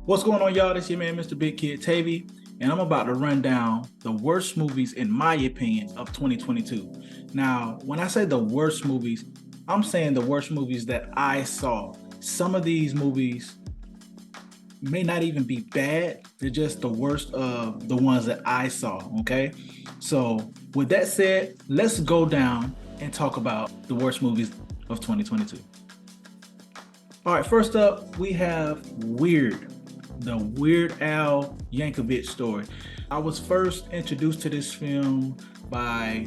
What's going on, y'all? This your man, Mr. Big Kid TAVIE, and I'm about to run down the worst movies, in my opinion, of 2022. Now, when I say the worst movies, I'm saying the worst movies that I saw. Some of these movies may not even be bad, they're just the worst of the ones that I saw, okay? So, with that said, let's go down and talk about the worst movies of 2022. All right, first up, we have Weird, the Weird Al Yankovic story. I was first introduced to this film by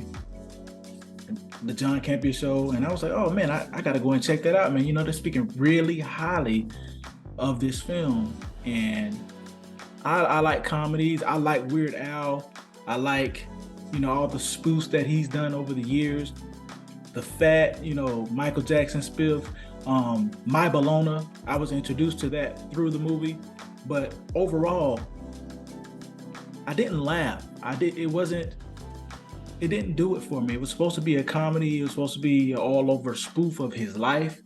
the John Campea show, and I was like, oh man, I gotta go and check that out, man. You know, they're speaking really highly of this film, and I like comedies. I like Weird Al. I like, all the spoofs that he's done over the years. The Fat, Michael Jackson spiff, My Bologna. I was introduced to that through the movie, but overall, I didn't laugh. It didn't do it for me. It was supposed to be a comedy. It was supposed to be an all over spoof of his life.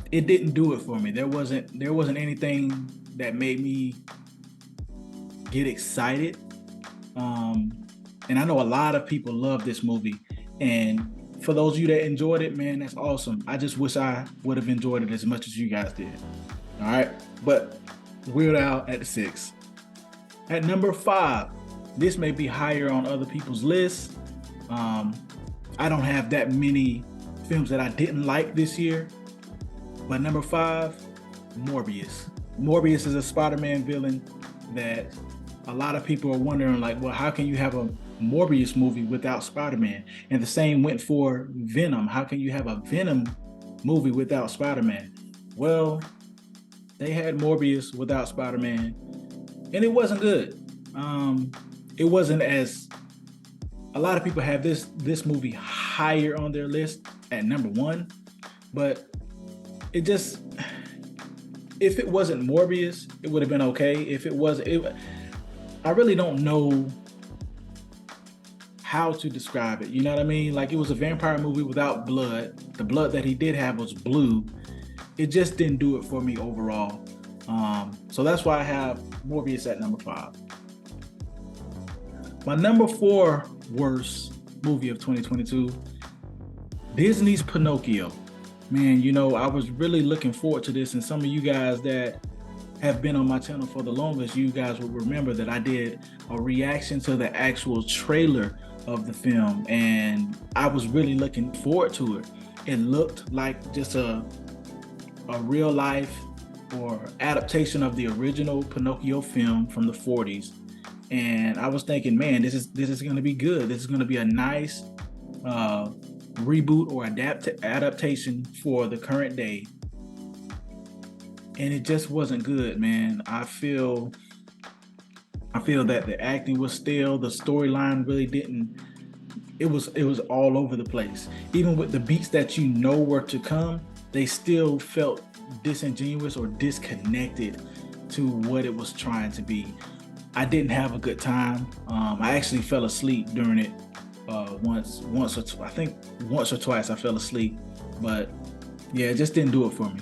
It didn't do it for me. There wasn't anything that made me get excited. And I know a lot of people love this movie. And for those of you that enjoyed it, man, that's awesome. I just wish I would have enjoyed it as much as you guys did. All right. But Weird Al at the 6. At number 5, this may be higher on other people's lists. I don't have that many films that I didn't like this year. But number 5, Morbius. Morbius is a Spider-Man villain that a lot of people are wondering, like, well, how can you have a Morbius movie without Spider-Man? And the same went for Venom. How can you have a Venom movie without Spider-Man? Well, they had Morbius without Spider-Man, and it wasn't good. It wasn't as a lot of people have this movie higher on their list at number 1, but if it wasn't Morbius, it would have been okay. If it was, I really don't know how to describe it. You know what I mean? Like, it was a vampire movie without blood. The blood that he did have was blue. It just didn't do it for me overall. So that's why I have Morbius at number 5. My number 4 worst movie of 2022, Disney's Pinocchio. Man, I was really looking forward to this, and some of you guys that have been on my channel for the longest, you guys will remember that I did a reaction to the actual trailer of the film, and I was really looking forward to it. It looked like just a real life or adaptation of the original Pinocchio film from the 40s. And I was thinking, man, this is going to be good. This is going to be a nice reboot or adaptation for the current day. And it just wasn't good, man. I feel that the acting was stale. The storyline really didn't. It was all over the place. Even with the beats that were to come, they still felt disingenuous or disconnected to what it was trying to be. I didn't have a good time. I actually fell asleep during it once or twice. I fell asleep, but yeah, it just didn't do it for me.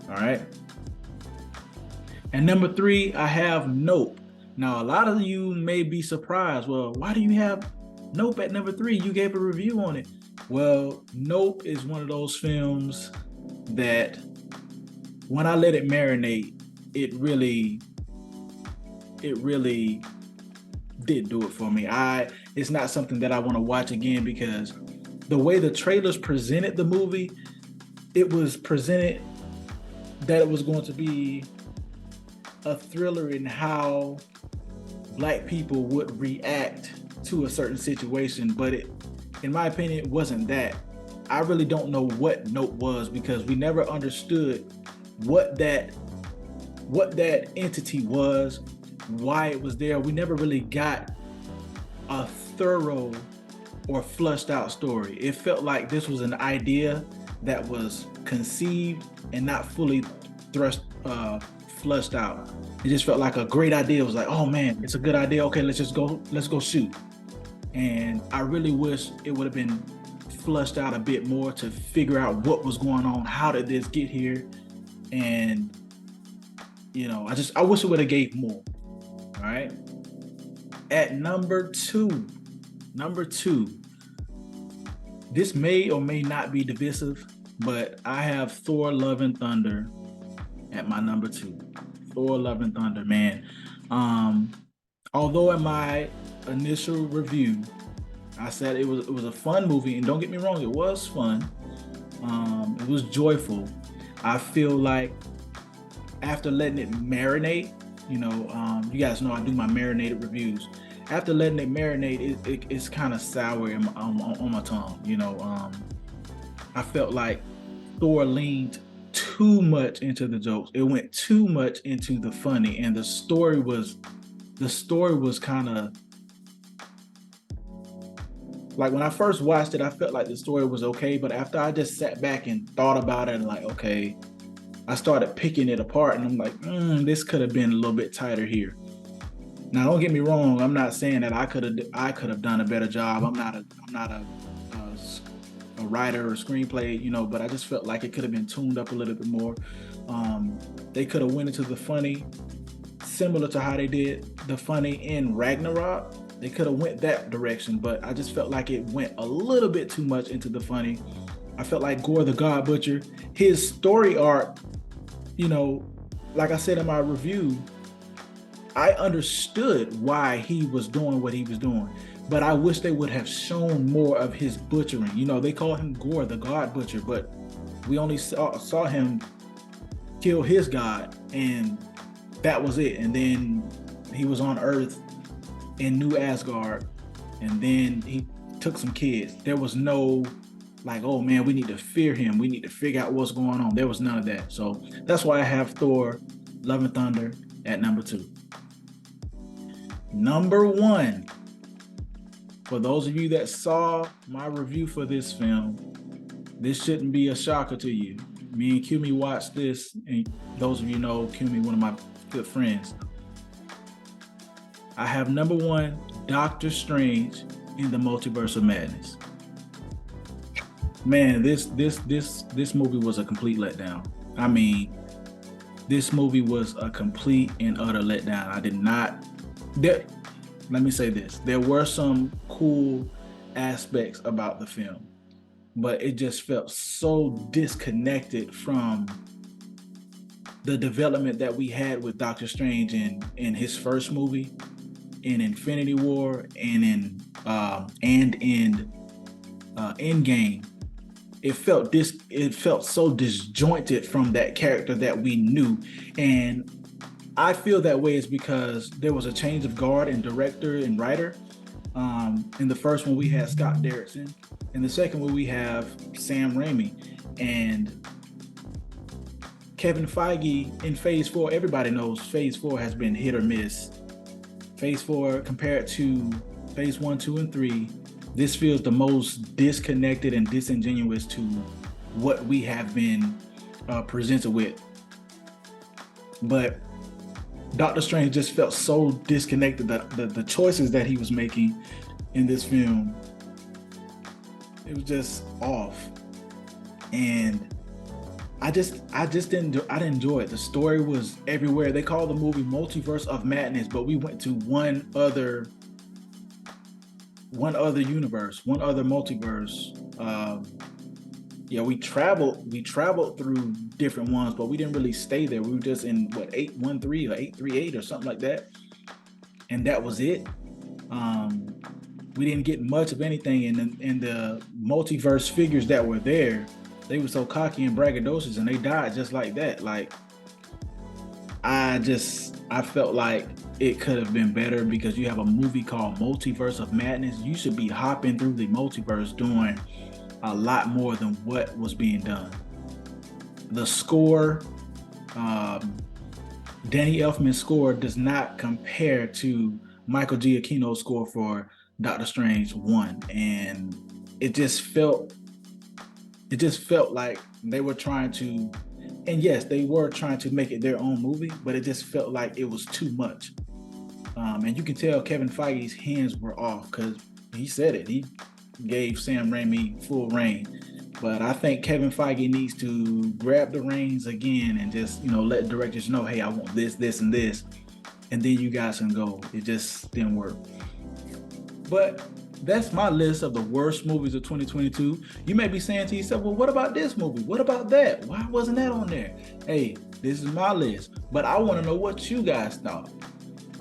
All right. And number 3, I have Nope. Now, a lot of you may be surprised. Well, why do you have Nope at number 3? You gave a review on it. Well, Nope is one of those films that when I let it marinate, it really did do it for me. It's not something that I want to watch again, because the way the trailers presented the movie, it was presented that it was going to be a thriller in how Black people would react to a certain situation, but in my opinion, it wasn't that. I really don't know what Nope was, because we never understood what that entity was, why it was there. We never really got a thorough or flushed out story. It felt like this was an idea that was conceived and not fully flushed out. It just felt like a great idea. It was like, oh man, it's a good idea. Okay, let's go shoot. And I really wish it would have been flushed out a bit more to figure out what was going on. How did this get here? And I wish it would have gave more. All right. At number two, this may or may not be divisive, but I have Thor: Love and Thunder at my number two. Thor: Love and Thunder, man. Um, Although in my initial review, I said it was a fun movie, and don't get me wrong, it was fun. It was joyful. I feel like after letting it marinate, you guys know I do my marinated reviews. After letting it marinate, it's kind of sour on my tongue. I felt like Thor leaned too much into the jokes. It went too much into the funny, and the story was kind of like, when I first watched it, I felt like the story was okay, but after I just sat back and thought about it, and like, okay, I started picking it apart, and I'm like, this could have been a little bit tighter here. Now, don't get me wrong. I'm not saying that I could have done a better job. I'm not a writer or screenplay, but I just felt like it could have been tuned up a little bit more. They could have went into the funny, similar to how they did the funny in Ragnarok. They could have went that direction, but I just felt like it went a little bit too much into the funny. I felt like Gore the God Butcher, his story arc, like I said in my review, I understood why he was doing what he was doing, but I wish they would have shown more of his butchering. They call him Gore the God Butcher, but we only saw him kill his god, and that was it. And then he was on Earth in New Asgard, and then he took some kids. There was no like, oh man, we need to fear him. We need to figure out what's going on. There was none of that. So that's why I have Thor: Love and Thunder at number two. Number one, for those of you that saw my review for this film, this shouldn't be a shocker to you. Me and Kumi watched this, and those of you know Kumi, one of my good friends. I have number one, Doctor Strange in the Multiverse of Madness. Man, this movie was a complete letdown. I mean, this movie was a complete and utter letdown. Let me say this. There were some cool aspects about the film, but it just felt so disconnected from the development that we had with Doctor Strange in his first movie, in Infinity War, and in Endgame. It felt so disjointed from that character that we knew. And I feel that way is because there was a change of guard in director and writer. In the first one, we had Scott Derrickson. In the second one, we have Sam Raimi. And Kevin Feige in Phase 4, everybody knows Phase 4 has been hit or miss. Phase 4 compared to Phase 1, 2, and 3, this feels the most disconnected and disingenuous to what we have been presented with. But Doctor Strange just felt so disconnected that the choices that he was making in this film, it was just off. And I didn't enjoy it. The story was everywhere. They call the movie Multiverse of Madness, but we went to one other universe, one other multiverse. We traveled through different ones, but we didn't really stay there. We were just in 813 or 838 or something like that, and that was it. We didn't get much of anything in the multiverse figures that were there. They were so cocky and braggadocious, and they died just like that. Like, I felt like it could have been better, because you have a movie called Multiverse of Madness. You should be hopping through the multiverse doing a lot more than what was being done. The score, Danny Elfman's score does not compare to Michael Giacchino's score for Doctor Strange 1. And it just felt like they were trying to, and yes, they were trying to make it their own movie, but it just felt like it was too much. And you can tell Kevin Feige's hands were off, because he said it. He gave Sam Raimi full reign. But I think Kevin Feige needs to grab the reins again and just, let directors know, hey, I want this, this, and this. And then you guys can go. It just didn't work. But that's my list of the worst movies of 2022. You may be saying to yourself, well, what about this movie? What about that? Why wasn't that on there? Hey, this is my list. But I want to know what you guys thought.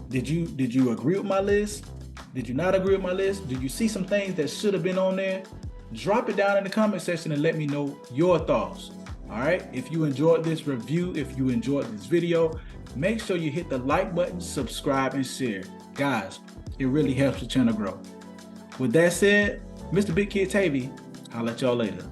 Did you agree with my list? Did you not agree with my list? Did you see some things that should have been on there? Drop it down in the comment section and let me know your thoughts. All right. If you enjoyed this review, if you enjoyed this video, make sure you hit the like button, subscribe, and share. Guys, it really helps the channel grow. With that said, Mr. Big Kid TAVIE, I'll let y'all later.